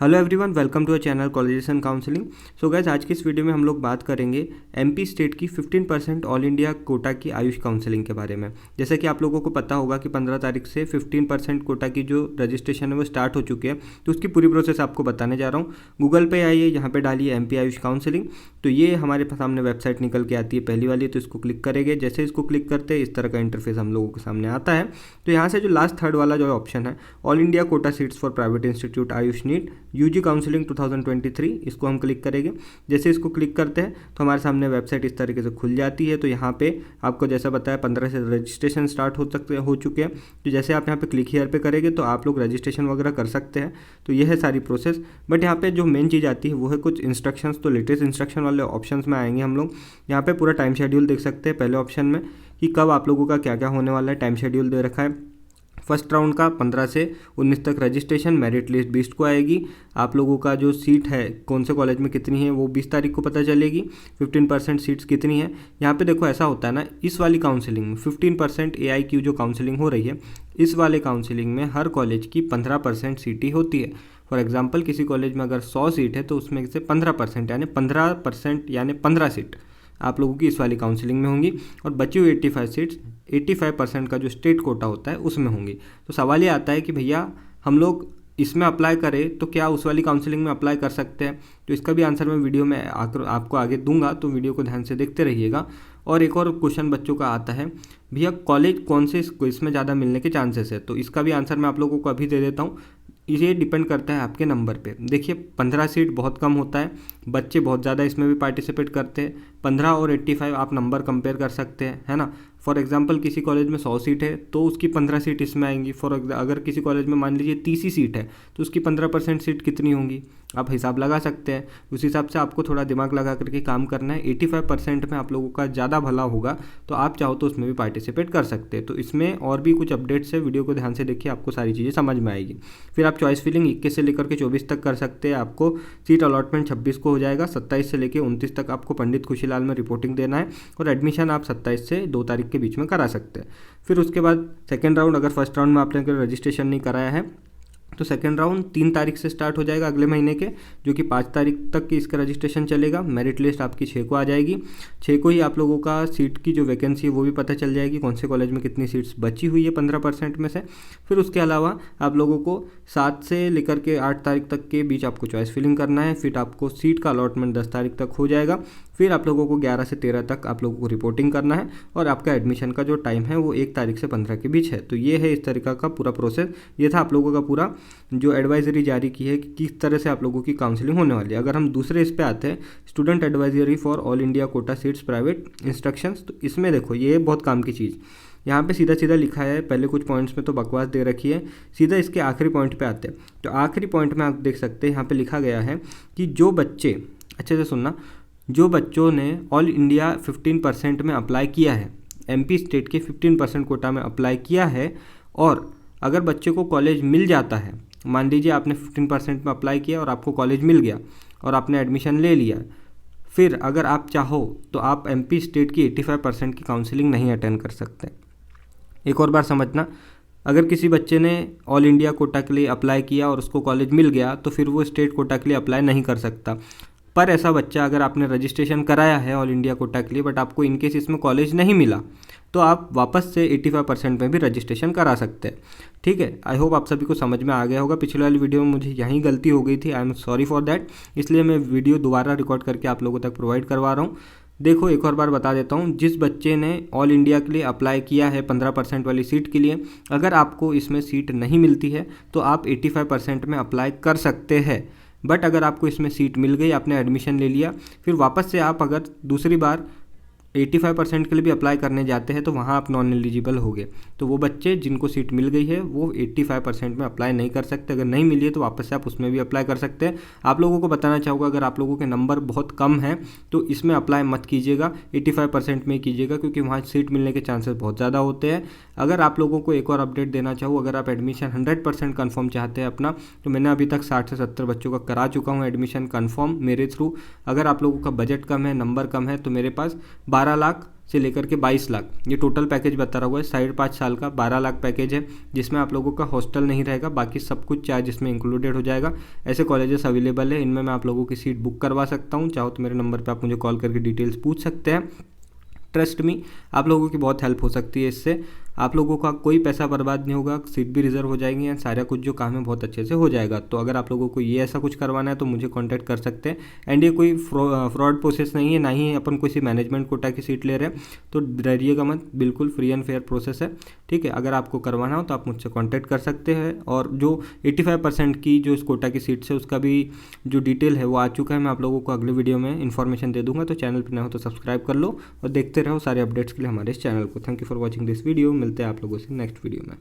Hello everyone, welcome to a channel colleges and counselling. So guys, आज की इस video में हम लोग बात करेंगे एमपी स्टेट की 15% ऑल इंडिया कोटा की आयुष काउंसलिंग के बारे में। जैसे कि आप लोगों को पता होगा कि 15 तारीख से 15% कोटा की जो रजिस्ट्रेशन है वो स्टार्ट हो चुकी है, तो उसकी पूरी प्रोसेस आपको बताने जा रहा हूँ। गूगल पे आइए, यहाँ पे डालिए एमपी आयुष काउंसलिंग, तो ये हमारे सामने वेबसाइट निकल के आती है पहली वाली। तो इसको क्लिक करेंगे, जैसे इसको क्लिक करते हैं इस तरह का इंटरफेस हम लोगों के सामने आता है। तो यहाँ से जो लास्ट थर्ड वाला जो ऑप्शन है, all India quota seats for private institute AYUSH NEET UG counselling 2023, इसको हम क्लिक करेंगे। जैसे इसको क्लिक करते हैं तो हमारे सामने वेबसाइट इस तरीके से खुल जाती है। तो यहाँ पे आपको जैसा बताया 15 से रजिस्ट्रेशन स्टार्ट हो चुके हैं। तो जैसे आप यहाँ पे क्लिक हियर पे करेंगे तो आप लोग रजिस्ट्रेशन वगैरह कर सकते हैं। तो ये है सारी प्रोसेस। बट यहाँ पे जो मेन चीज़ आती है वो है कुछ इंस्ट्रक्शंस। तो लेटेस्ट इंस्ट्रक्शन वाले ऑप्शंस में आएंगे हम लोग। यहाँ पे पूरा टाइम शेड्यूल देख सकते हैं पहले ऑप्शन में कि कब आप लोगों का क्या क्या होने वाला है। टाइम शेड्यूल दे रखा है। फर्स्ट राउंड का 15 से 19 तक रजिस्ट्रेशन, मेरिट लिस्ट 20 को आएगी। आप लोगों का जो सीट है कौन से कॉलेज में कितनी है वो 20 तारीख को पता चलेगी। 15% सीट्स कितनी है, यहाँ पे देखो ऐसा होता है ना, इस वाली काउंसलिंग में 15% एआई की जो काउंसलिंग हो रही है, इस वाले काउंसलिंग में हर कॉलेज की 15% सीट ही होती है। फॉर एग्जाम्पल किसी कॉलेज में अगर 100 सीट है तो उसमें से 15% यानी 15% यानी 15 सीट आप लोगों की इस वाली काउंसलिंग में होंगी। और बची हुई 85 सीट्स 85% का जो स्टेट कोटा होता है उसमें होंगी। तो सवाल ये आता है कि भैया हम लोग इसमें अप्लाई करें तो क्या उस वाली काउंसलिंग में अप्लाई कर सकते हैं? तो इसका भी आंसर मैं वीडियो में आपको आगे दूंगा, तो वीडियो को ध्यान से देखते रहिएगा। और एक और क्वेश्चन बच्चों का आता है, भैया कॉलेज कौन से इसमें ज़्यादा मिलने के चांसेस है? तो इसका भी आंसर मैं आप लोगों को अभी दे देता हूँ। ये डिपेंड करता है आपके नंबर पे। देखिए 15 सीट बहुत कम होता है, बच्चे बहुत ज़्यादा इसमें भी पार्टिसिपेट करते हैं। 15 और 85 आप नंबर कंपेयर कर सकते हैं, है ना। फॉर एग्जांपल किसी कॉलेज में 100 सीट है तो उसकी 15 सीट इसमें आएंगी। अगर किसी कॉलेज में मान लीजिए 30 ही सीट है तो उसकी 15% सीट कितनी होंगी, आप हिसाब लगा सकते हैं। उस हिसाब से आपको थोड़ा दिमाग लगा करके काम करना है। 85% में आप लोगों का ज़्यादा भला होगा, तो आप चाहो तो उसमें भी पार्टिसिपेट कर सकते हैं। तो इसमें और भी कुछ अपडेट्स है, वीडियो को ध्यान से देखिए, आपको सारी चीज़ें समझ में आएगी। फिर आप चॉइस फिलिंग 21 से लेकर के 24 तक कर सकते हैं। आपको सीट अलॉटमेंट 26 को हो जाएगा। 27 से लेकर 29 तक आपको पंडित खुशीलाल में रिपोर्टिंग देना है। और एडमिशन आप 27 से 2 तारीख के बीच में करा सकते हैं। फिर उसके बाद सेकेंड राउंड, अगर फर्स्ट राउंड में आपने रजिस्ट्रेशन नहीं कराया है तो सेकेंड राउंड 3 तारीख से स्टार्ट हो जाएगा अगले महीने के, जो कि 5 तारीख तक की इसका रजिस्ट्रेशन चलेगा। मेरिट लिस्ट आपकी 6 को आ जाएगी। 6 को ही आप लोगों का सीट की जो वैकेंसी है वो भी पता चल जाएगी, कौन से कॉलेज में कितनी सीट्स बची हुई है 15% में से। फिर उसके अलावा आप लोगों को 7 से लेकर के 8 तारीख तक के बीच आपको चॉइस फिलिंग करना है। फिर आपको सीट का अलॉटमेंट 10 तारीख तक हो जाएगा। फिर आप लोगों को 11 से 13 तक आप लोगों को रिपोर्टिंग करना है। और आपका एडमिशन का जो टाइम है वो 1 तारीख से 15 के बीच है। तो ये है इस तरीका का पूरा प्रोसेस। ये था आप लोगों का पूरा जो एडवाइजरी जारी की है कि किस तरह से आप लोगों की काउंसलिंग होने वाली है। अगर हम दूसरे इस पे आते हैं, student advisory for all India quota seats private instructions, तो इसमें देखो ये बहुत काम की चीज़ यहाँ पे सीधा सीधा लिखा है। पहले कुछ पॉइंट्स में तो बकवास दे रखी है, सीधा इसके आखिरी पॉइंट पे आते हैं। तो आखिरी पॉइंट में आप देख सकते हैं यहाँ पे लिखा गया है कि जो बच्चे, अच्छे से सुनना, जो बच्चों ने ऑल इंडिया 15% में अप्लाई किया है, एमपी स्टेट के 15% कोटा में अप्लाई किया है, और अगर बच्चे को कॉलेज मिल जाता है, मान लीजिए आपने 15% में अप्लाई किया और आपको कॉलेज मिल गया और आपने एडमिशन ले लिया, फिर अगर आप चाहो तो आप एमपी स्टेट की 85% की काउंसलिंग नहीं अटेंड कर सकते। एक और बार समझना, अगर किसी बच्चे ने ऑल इंडिया कोटा के लिए अप्लाई किया और उसको कॉलेज मिल गया तो फिर वो स्टेट कोटा के लिए अप्लाई नहीं कर सकता। पर ऐसा बच्चा, अगर आपने रजिस्ट्रेशन कराया है ऑल इंडिया कोटा के लिए बट आपको इनकेस इसमें कॉलेज नहीं मिला, तो आप वापस से 85% में भी रजिस्ट्रेशन करा सकते हैं। ठीक है, आई होप आप सभी को समझ में आ गया होगा। पिछले वाली वीडियो में मुझे यहीं गलती हो गई थी, I am sorry for that. इसलिए मैं वीडियो दोबारा रिकॉर्ड करके आप लोगों तक प्रोवाइड करवा रहा हूँ। देखो एक और बार बता देता हूँ, जिस बच्चे ने ऑल इंडिया के लिए अप्लाई किया है 15% वाली सीट के लिए, अगर आपको इसमें सीट नहीं मिलती है तो आप 85% में अप्लाई कर सकते हैं। बट अगर आपको इसमें सीट मिल गई, आपने एडमिशन ले लिया, फिर वापस से आप अगर दूसरी बार 85% के लिए भी अप्लाई करने जाते हैं तो वहाँ आप नॉन एलिजिबल होगे। तो वो बच्चे जिनको सीट मिल गई है वो 85% में अप्लाई नहीं कर सकते। अगर नहीं मिली है तो वापस से आप उसमें भी अप्लाई कर सकते हैं। आप लोगों को बताना चाहूँगा, अगर आप लोगों के नंबर बहुत कम हैं तो इसमें अप्लाई मत कीजिएगा, 85% में ही कीजिएगा, क्योंकि वहाँ सीट मिलने के चांसेस बहुत ज़्यादा होते हैं। अगर आप लोगों को एक और अपडेट देना चाहूँ, अगर आप एडमिशन 100% कन्फर्म चाहते हैं अपना, तो मैंने अभी तक 60 से 70 बच्चों का करा चुका हूँ एडमिशन कन्फर्म मेरे थ्रू। अगर आप लोगों का बजट कम है, नंबर कम है, तो मेरे पास से लेकर के 22 लाख, ये टोटल पैकेज बता रहा हुआ है। 5.5 साल का 12 लाख पैकेज है, जिसमें आप लोगों का हॉस्टल नहीं रहेगा, बाकी सब कुछ चार्ज इसमें इंक्लूडेड हो जाएगा। ऐसे कॉलेजेस अवेलेबल है, इनमें मैं आप लोगों की सीट बुक करवा सकता हूँ। चाहो तो मेरे नंबर पर आप मुझे कॉल करके डिटेल्स पूछ सकते हैं। ट्रस्ट मी, आप लोगों की बहुत हेल्प हो सकती है इससे। आप लोगों का कोई पैसा बर्बाद नहीं होगा, सीट भी रिजर्व हो जाएगी एंड सारा कुछ जो काम है बहुत अच्छे से हो जाएगा। तो अगर आप लोगों को ये ऐसा कुछ करवाना है तो मुझे कांटेक्ट कर सकते हैं। एंड ये कोई फ्रॉड प्रोसेस नहीं है, ना ही अपन किसी मैनेजमेंट कोटा की सीट ले रहे हैं, तो डरिएगा मत, बिल्कुल फ्री एंड फेयर प्रोसेस है। ठीक है, अगर आपको करवाना हो तो आप मुझसे कॉन्टैक्ट कर सकते हैं। और जो 85% की जो इस कोटा की सीट्स है उसका भी जो डिटेल है वो आ चुका है, मैं आप लोगों को अगले वीडियो में इन्फॉर्मेशन दे दूंगा। तो चैनल पर ना हो तो सब्सक्राइब कर लो और देखते रहो सारे अपडेट्स के लिए हमारे इस चैनल को। Thank you for watching this video. मिलते हैं आप लोगों से नेक्स्ट वीडियो में।